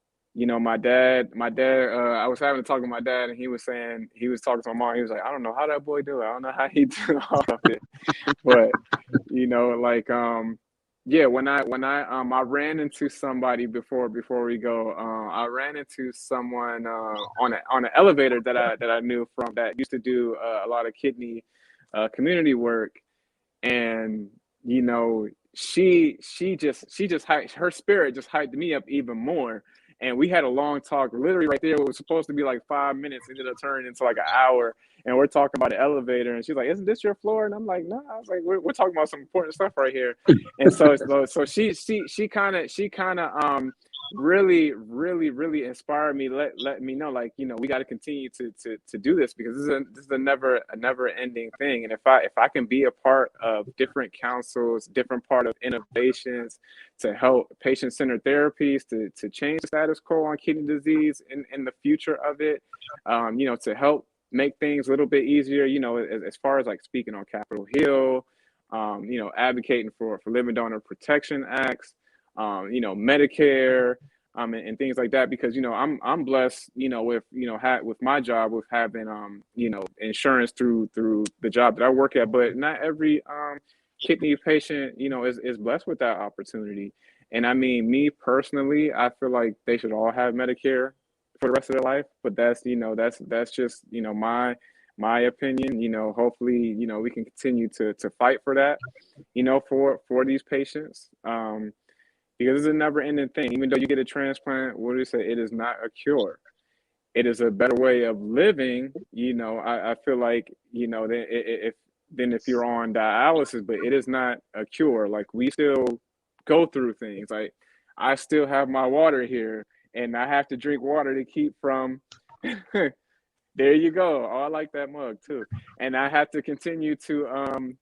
[SPEAKER 2] was having to talk to my dad, and he was talking to my mom. He was like, I don't know how that boy do it. I don't know how he do all of it. But, yeah, when I ran into somebody before we go, I ran into someone on an elevator that I knew from that used to do a lot of kidney community work. And, she just her spirit just hyped me up even more. And we had a long talk, literally right there. It was supposed to be like 5 minutes, ended up turning into like an hour. And we're talking about the elevator, and she's like, "Isn't this your floor?" And I'm like, "No." I was like, "We're talking about some important stuff right here." And so she kind of really inspired me, let me know, like, we got to continue to do this, because this is a never ending thing. And if I can be a part of different councils, different part of innovations to help patient-centered therapies to change the status quo on kidney disease in the future of it, to help make things a little bit easier, as far as like speaking on Capitol Hill, advocating for living donor protection acts, Medicare, and things like that, because I'm blessed, with my job, with having insurance through the job that I work at, but not every kidney patient is blessed with that opportunity. And I mean, me personally, I feel like they should all have Medicare for the rest of their life, but that's just my opinion. Hopefully we can continue to fight for that, for these patients, because it's a never-ending thing. Even though you get a transplant, what do you say? It is not a cure. It is a better way of living. I feel like if you're on dialysis, but it is not a cure. Like, we still go through things. Like, I still have my water here, and I have to drink water to keep from. There you go. Oh, I like that mug too. And I have to continue to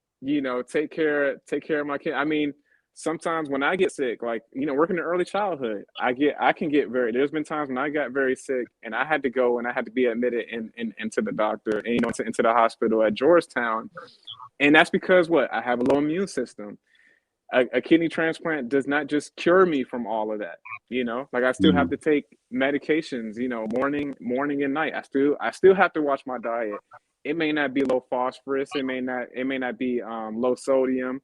[SPEAKER 2] take care of my kid. I mean, sometimes when I get sick, like, working in early childhood, there's been times when I got very sick, and I had to go and I had to be admitted into the doctor, and into the hospital at Georgetown. And that's because I have a low immune system. A kidney transplant does not just cure me from all of that. Like, I still have to take medications, morning and night. I still have to watch my diet. It may not be low phosphorus. It may not be low sodium,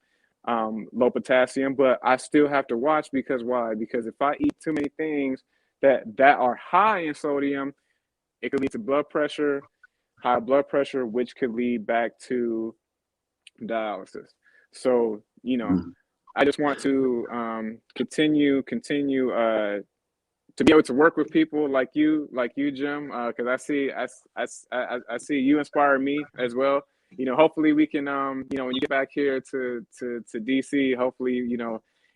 [SPEAKER 2] low potassium, but I still have to watch, because why? Because if I eat too many things that are high in sodium, it could lead to high blood pressure, which could lead back to dialysis. So, I just want to continue to be able to work with people like you, Jim, because I see you inspire me as well. Hopefully we can, when you get back here to DC, hopefully,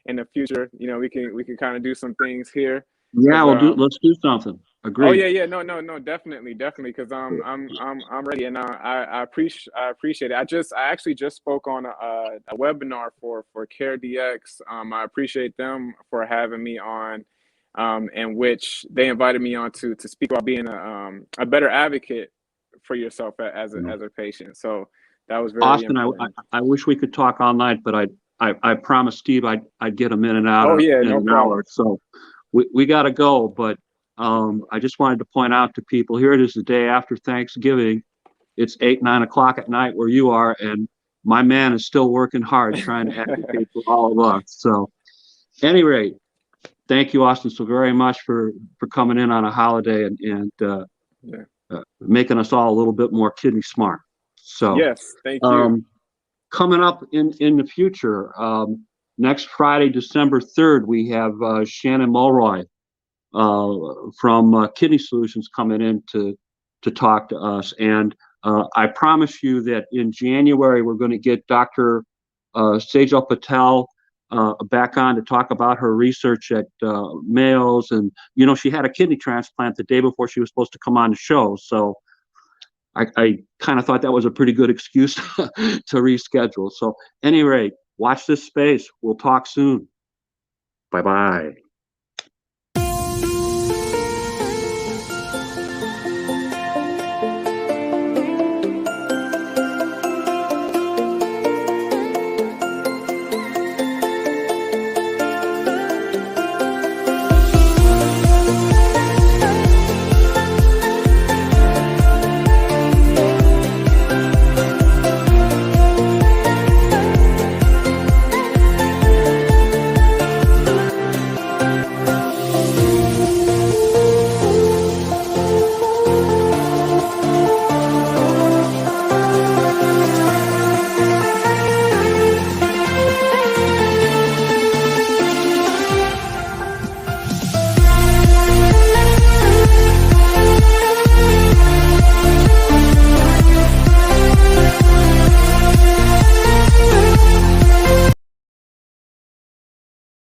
[SPEAKER 2] in the future, we can kind of do some things here.
[SPEAKER 1] Yeah, let's do something. Agreed.
[SPEAKER 2] Oh yeah, no, definitely, because I'm ready, and I appreciate it. I actually just spoke on a webinar for CareDX. I appreciate them for having me on, in which they invited me on to speak about being a better advocate for yourself as a patient. So that was very
[SPEAKER 1] Austin,
[SPEAKER 2] important.
[SPEAKER 1] I wish we could talk all night, but I promised Steve I'd get him in and out.
[SPEAKER 2] Oh yeah,
[SPEAKER 1] in
[SPEAKER 2] no
[SPEAKER 1] an
[SPEAKER 2] problem.
[SPEAKER 1] hour. So we got to go, but I just wanted to point out to people, here it is the day after Thanksgiving. It's 8-9 o'clock at night where you are, and my man is still working hard trying to advocate for all of us. So, at any rate, thank you, Austin, so very much for coming in on a holiday and making us all a little bit more kidney smart. So,
[SPEAKER 2] yes, thank you.
[SPEAKER 1] Coming up in the future, next Friday, December 3rd, we have Shannon Mulroy from Kidney Solutions coming in to talk to us. And I promise you that in January, we're going to get Dr. Sejal Patel back on to talk about her research at Mayo's. And, you know, she had a kidney transplant the day before she was supposed to come on the show. So I kind of thought that was a pretty good excuse to reschedule. So, any rate, watch this space. We'll talk soon. Bye-bye.